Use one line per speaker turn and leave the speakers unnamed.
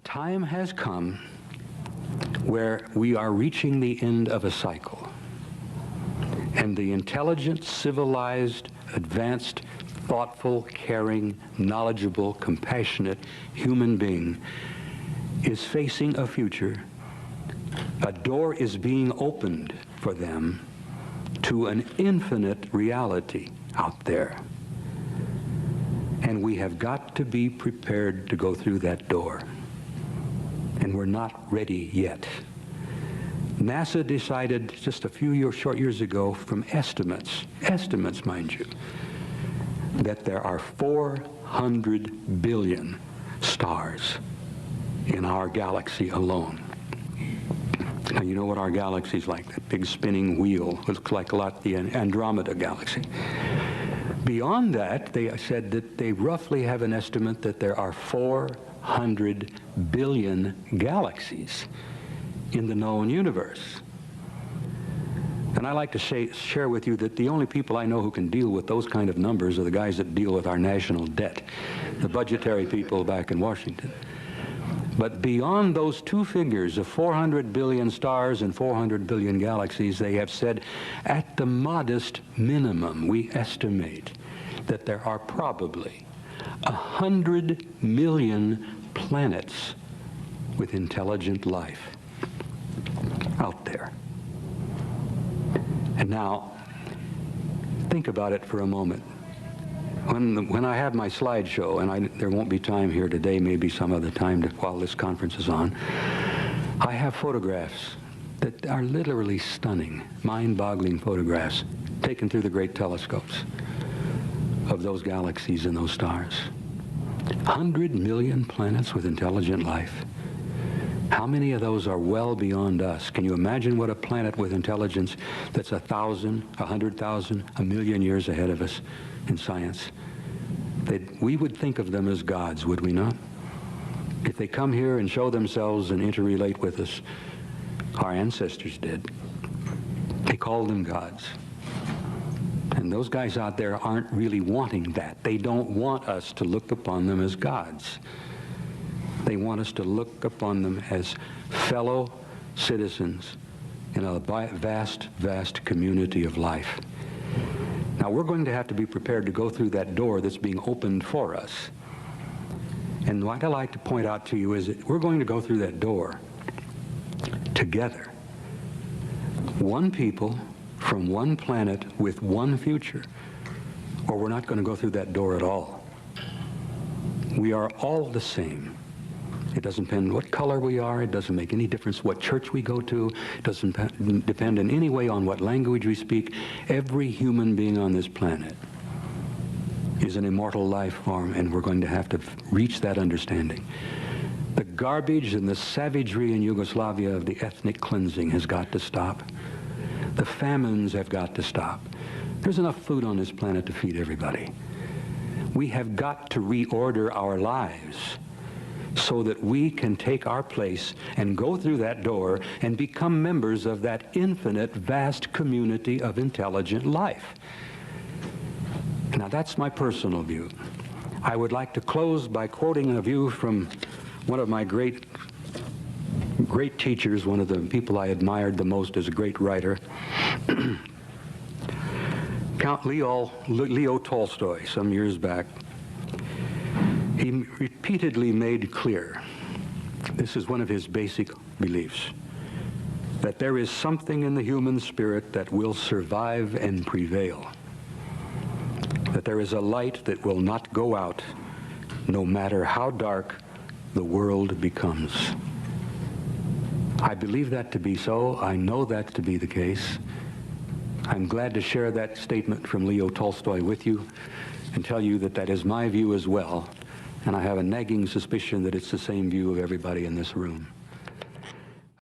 time has come where we are reaching the end of a cycle, and the intelligent, civilized, advanced, thoughtful, caring, knowledgeable, compassionate human being is facing a future. A door is being opened for them to an infinite reality out there. And we have got to be prepared to go through that door. And we're not ready yet. NASA decided just a few short years ago, from estimates mind you, that there are 400 billion stars in our galaxy alone. Now, you know what our galaxy's like, that big spinning wheel. Looks like a lot the Andromeda galaxy. Beyond that, they said that they roughly have an estimate that there are 400 billion galaxies in the known universe. And I like to share with you that the only people I know who can deal with those kind of numbers are the guys that deal with our national debt, the budgetary people back in Washington. But beyond those two figures of 400 billion stars and 400 billion galaxies, they have said at the modest minimum, we estimate that there are probably 100 million planets with intelligent life out there. And now, think about it for a moment. When I have my slideshow, and there won't be time here today, maybe some other time while this conference is on, I have photographs that are literally stunning, mind-boggling photographs taken through the great telescopes of those galaxies and those stars. 100 million planets with intelligent life. How many of those are well beyond us? Can you imagine what a planet with intelligence that's 1,000, 100,000, 1,000,000 years ahead of us in science? We would think of them as gods, would we not? If they come here and show themselves and interrelate with us, our ancestors did. They called them gods. And those guys out there aren't really wanting that. They don't want us to look upon them as gods. They want us to look upon them as fellow citizens in a vast, vast community of life. Now, we're going to have to be prepared to go through that door that's being opened for us. And what I like to point out to you is that we're going to go through that door together. One people from one planet with one future, or we're not going to go through that door at all. We are all the same. It doesn't depend what color we are. It doesn't make any difference what church we go to. It doesn't depend in any way on what language we speak. Every human being on this planet is an immortal life form, and we're going to have to reach that understanding. The garbage and the savagery in Yugoslavia of the ethnic cleansing has got to stop. The famines have got to stop. There's enough food on this planet to feed everybody. We have got to reorder our lives so that we can take our place and go through that door and become members of that infinite, vast community of intelligent life. Now, that's my personal view. I would like to close by quoting a view from one of my great teachers, one of the people I admired the most as a great writer, Count Leo Tolstoy, some years back. He repeatedly made clear, this is one of his basic beliefs, that there is something in the human spirit that will survive and prevail, that there is a light that will not go out no matter how dark the world becomes. I believe that to be so. I know that to be the case. I'm glad to share that statement from Leo Tolstoy with you and tell you that that is my view as well. And I have a nagging suspicion that it's the same view of everybody in this room.